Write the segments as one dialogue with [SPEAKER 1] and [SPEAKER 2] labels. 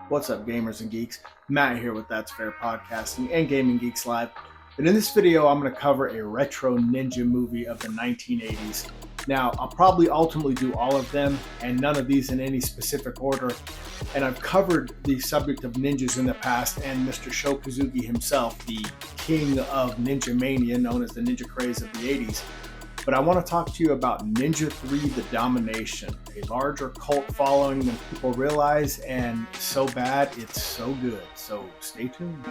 [SPEAKER 1] What's up, gamers and geeks? Matt here with That's Fair Podcasting and Gaming Geeks Live. And in this video, I'm going to cover a retro ninja movie of the 1980s. Now, I'll probably ultimately do all of them, and none of these in any specific order. And I've covered the subject of ninjas in the past, and Mr. Sho Kosugi himself, the king of Ninja Mania, known as the Ninja Craze of the 80s. But I want to talk to you about Ninja 3: The Domination, a larger cult following than people realize, and so bad it's so good. So stay tuned.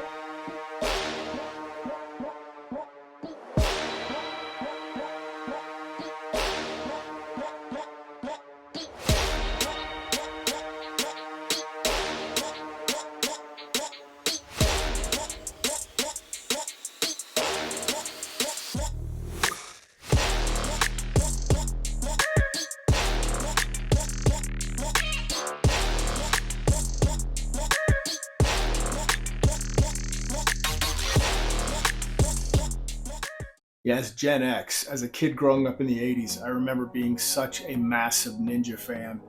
[SPEAKER 1] Yes, Gen X. As a kid growing up in the 80s, I remember being such a massive ninja fan.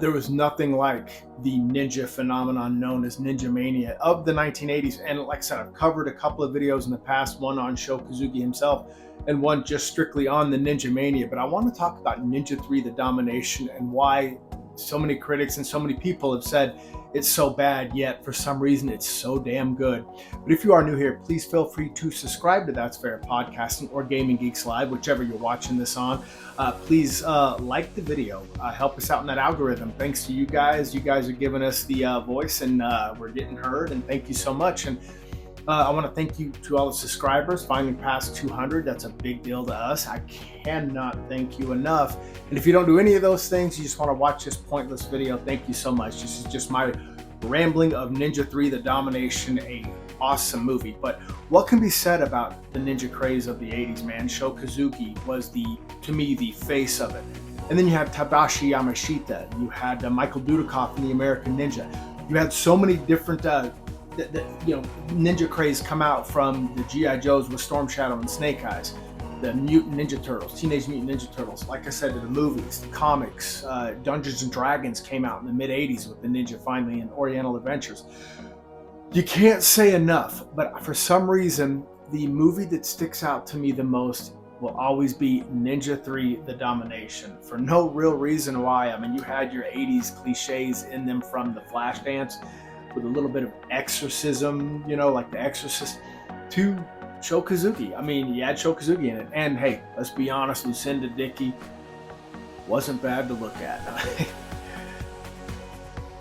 [SPEAKER 1] There was nothing like the ninja phenomenon known as Ninja Mania of the 1980s. And like I said, I've covered a couple of videos in the past, one on Sho Kosugi himself and one just strictly on the Ninja Mania. But I want to talk about Ninja 3: The Domination and why so many critics and so many people have said it's so bad, yet for some reason it's so damn good. But if you are new here, please feel free to subscribe to That's Fair Podcasting or Gaming Geeks Live, whichever you're watching this on. Please like the video, help us out in that algorithm. Thanks to you guys. You guys are giving us the voice, and we're getting heard, and thank you so much. And I want to thank you to all the subscribers, finally past 200. That's a big deal to us. I cannot thank you enough. And if you don't do any of those things, you just want to watch this pointless video, thank you so much. This is just my rambling of Ninja 3: The Domination, a awesome movie. But what can be said about the ninja craze of the 80s, man? Sho Kosugi was to me, the face of it. And then you had Tadashi Yamashita. You had Michael Dudikoff in The American Ninja. You had so many different ninja craze come out, from the G.I. Joes with Storm Shadow and Snake Eyes, the Mutant Ninja Turtles, Teenage Mutant Ninja Turtles, like I said, to the movies, the comics. Dungeons and Dragons came out in the mid-80s with the ninja finally in Oriental Adventures. You can't say enough, but for some reason, the movie that sticks out to me the most will always be Ninja 3: The Domination, for no real reason why. I mean, you had your 80s cliches in them, from the Flashdance with a little bit of exorcism, like The Exorcist, to Sho Kosugi. I mean, you had Sho Kosugi in it. And hey, let's be honest, Lucinda Dickey wasn't bad to look at.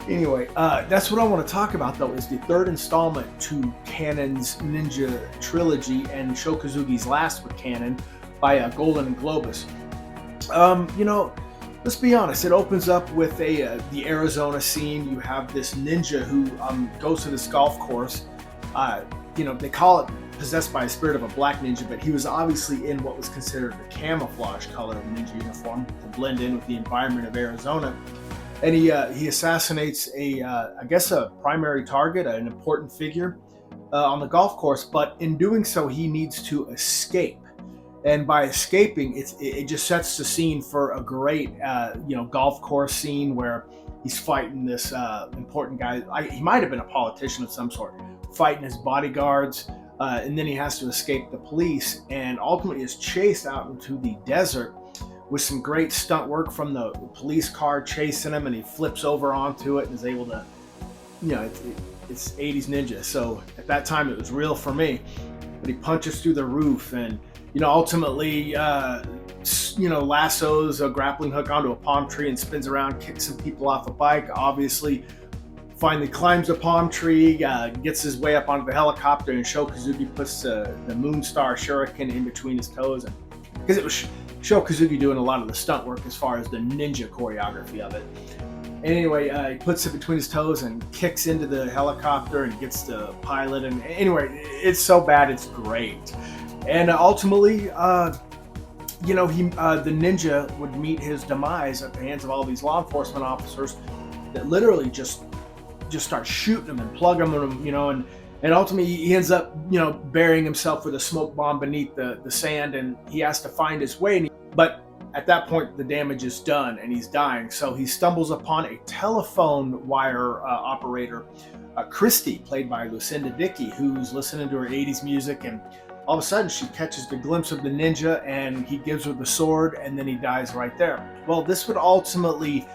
[SPEAKER 1] Anyway, that's what I want to talk about, though, is the third installment to Canon's Ninja trilogy, and Sho Kosugi's last with Canon by Golden Globus. Let's be honest, it opens up with the Arizona scene. You have this ninja who goes to this golf course. They call it possessed by a spirit of a black ninja, but he was obviously in what was considered the camouflage color of ninja uniform to blend in with the environment of Arizona. And he assassinates a primary target, an important figure on the golf course. But in doing so, he needs to escape. And by escaping, it just sets the scene for a great, golf course scene where he's fighting this important guy. He might have been a politician of some sort, fighting his bodyguards, and then he has to escape the police, and ultimately is chased out into the desert with some great stunt work from the police car chasing him, and he flips over onto it and is able to, it's 80s ninja. So at that time, it was real for me. But he punches through the roof, and ultimately, lassos a grappling hook onto a palm tree and spins around, kicks some people off a bike. Obviously, finally climbs a palm tree, gets his way up onto the helicopter, and Sho Kosugi puts the Moonstar Shuriken in between his toes. Because it was Sho Kosugi doing a lot of the stunt work as far as the ninja choreography of it. And anyway, he puts it between his toes and kicks into the helicopter and gets the pilot. And anyway, it's so bad, it's great. And ultimately, the ninja would meet his demise at the hands of all these law enforcement officers that literally just start shooting him and plugging him, and ultimately he ends up, burying himself with a smoke bomb beneath the sand, and he has to find his way. But at that point, the damage is done and he's dying. So he stumbles upon a telephone wire operator, Christy, played by Lucinda Dickey, who's listening to her 80s music. And all of a sudden, she catches the glimpse of the ninja and he gives her the sword and then he dies right there. Well, this would ultimately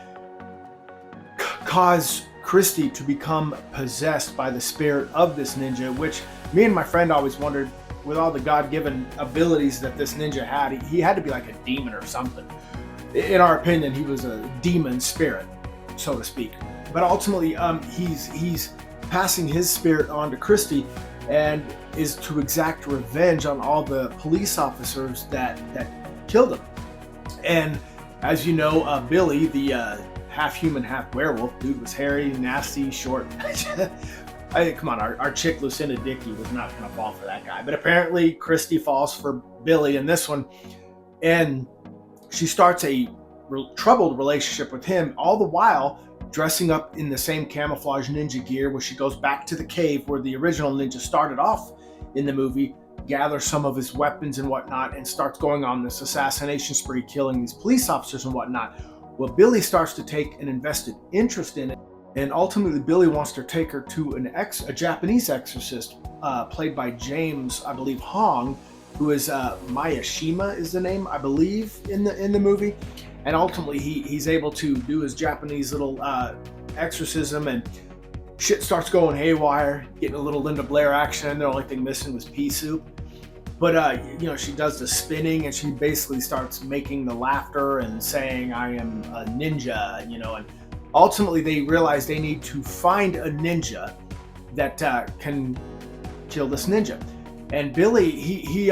[SPEAKER 1] cause Christy to become possessed by the spirit of this ninja, which me and my friend always wondered, with all the God-given abilities that this ninja had, he had to be like a demon or something. In our opinion, he was a demon spirit, so to speak. But ultimately, he's passing his spirit on to Christy and is to exact revenge on all the police officers that killed him. And as you know, Billy, the half human, half werewolf dude, was hairy, nasty, short. Come on, our chick Lucinda Dickey was not going to fall for that guy. But apparently Christy falls for Billy in this one. And she starts a troubled relationship with him, all the while dressing up in the same camouflage ninja gear, where she goes back to the cave where the original ninja started off in the movie, gathers some of his weapons and whatnot, and starts going on this assassination spree, killing these police officers and whatnot. Well, Billy starts to take an invested interest in it. And ultimately, Billy wants to take her to a Japanese exorcist, played by James, I believe, Hong, who is Miyashima is the name, I believe, in the movie. And ultimately, he's able to do his Japanese little exorcism, and shit starts going haywire, getting a little Linda Blair action. The only thing missing was pea soup. But, she does the spinning, and she basically starts making the laughter and saying, "I am a ninja," and ultimately, they realize they need to find a ninja that can kill this ninja. And Billy, he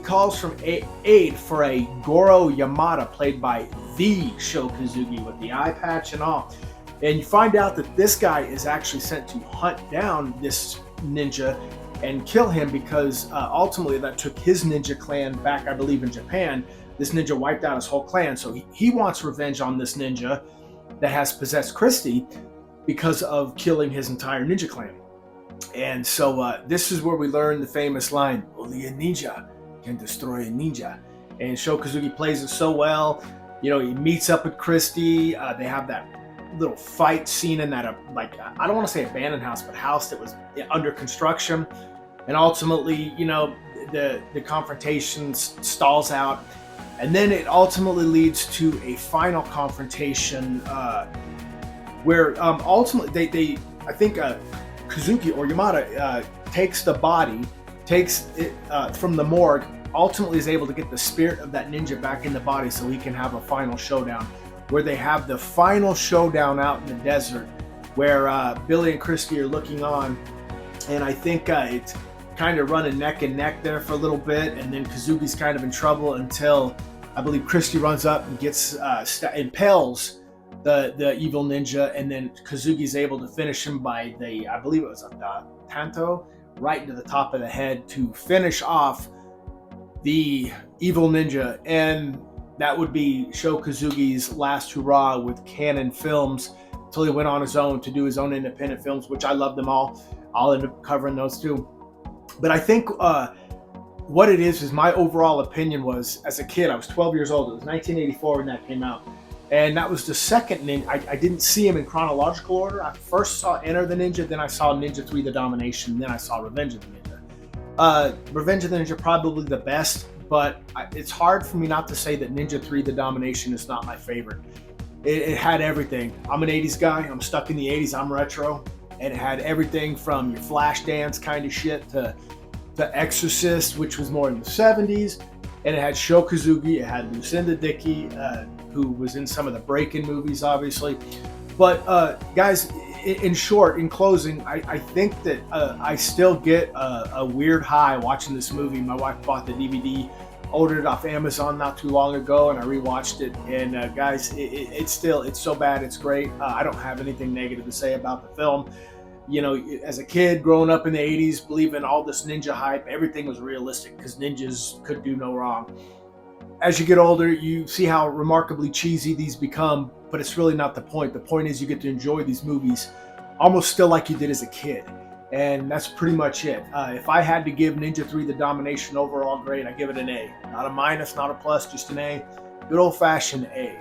[SPEAKER 1] calls from aid for a Goro Yamada, played by the Sho Kazuki, with the eye patch and all. And you find out that this guy is actually sent to hunt down this ninja and kill him, because ultimately that took his ninja clan back, I believe, in Japan. This ninja wiped out his whole clan. So he wants revenge on this ninja that has possessed Christy because of killing his entire ninja clan. And so this is where we learn the famous line, "Only a ninja can destroy a ninja." And Sho Kazuki plays it so well. He meets up with Christy. They have that little fight scene in that, I don't want to say abandoned house, but house that was under construction. And ultimately, the confrontation stalls out. And then it ultimately leads to a final confrontation where ultimately I think Kazuki or Yamada takes the body, takes it from the morgue, ultimately is able to get the spirit of that ninja back in the body so he can have a final showdown, where they have the final showdown out in the desert, where Billy and Christy are looking on. And I think it's kind of running neck and neck there for a little bit, and then Kazuki's kind of in trouble until I believe Christy runs up and gets impales the evil ninja, and then Kazuki's able to finish him by I believe it was a tanto, right into the top of the head to finish off the evil ninja. And that would be Sho Kazuki's last hurrah with Canon Films, until he went on his own to do his own independent films, which I love them all. I'll end up covering those too. But I think what it is my overall opinion was, as a kid, I was 12 years old. It was 1984 when that came out. And that was the second ninja. I didn't see him in chronological order. I first saw Enter the Ninja, then I saw Ninja 3 The Domination, then I saw Revenge of the Ninja. Revenge of the Ninja, probably the best, but it's hard for me not to say that Ninja 3 The Domination is not my favorite. It had everything. I'm an 80s guy. I'm stuck in the 80s. I'm retro. And it had everything from your Flashdance kind of shit to The Exorcist, which was more in the 70s. And it had Sho Kazuki. It had Lucinda Dickey, who was in some of the Break-In movies, obviously. But guys, in short, in closing, I think that I still get a weird high watching this movie. My wife bought the DVD, ordered it off Amazon not too long ago, and I rewatched it. And guys, it's so bad, it's great. I don't have anything negative to say about the film. As a kid growing up in the 80s, believing all this ninja hype, everything was realistic because ninjas could do no wrong. As you get older, you see how remarkably cheesy these become, but it's really not the point. The point is you get to enjoy these movies almost still like you did as a kid. And that's pretty much it. If I had to give Ninja 3 The Domination overall grade, I give it an A. Not a minus, not a plus, just an A. good old-fashioned A.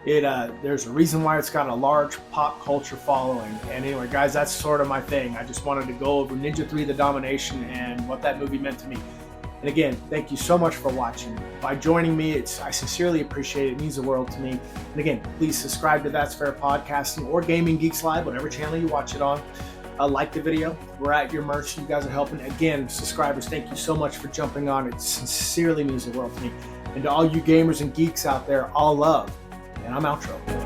[SPEAKER 1] There's a reason why it's got a large pop culture following. And anyway, guys, that's sort of my thing. I just wanted to go over Ninja 3: The Domination and what that movie meant to me. And again, thank you so much for watching. By joining me, I sincerely appreciate it. It means the world to me. And again, please subscribe to That's Fair Podcasting or Gaming Geeks Live, whatever channel you watch it on. Like the video. We're at your mercy. You guys are helping. Again, subscribers, thank you so much for jumping on. It sincerely means the world to me. And to all you gamers and geeks out there, all love. And I'm outro.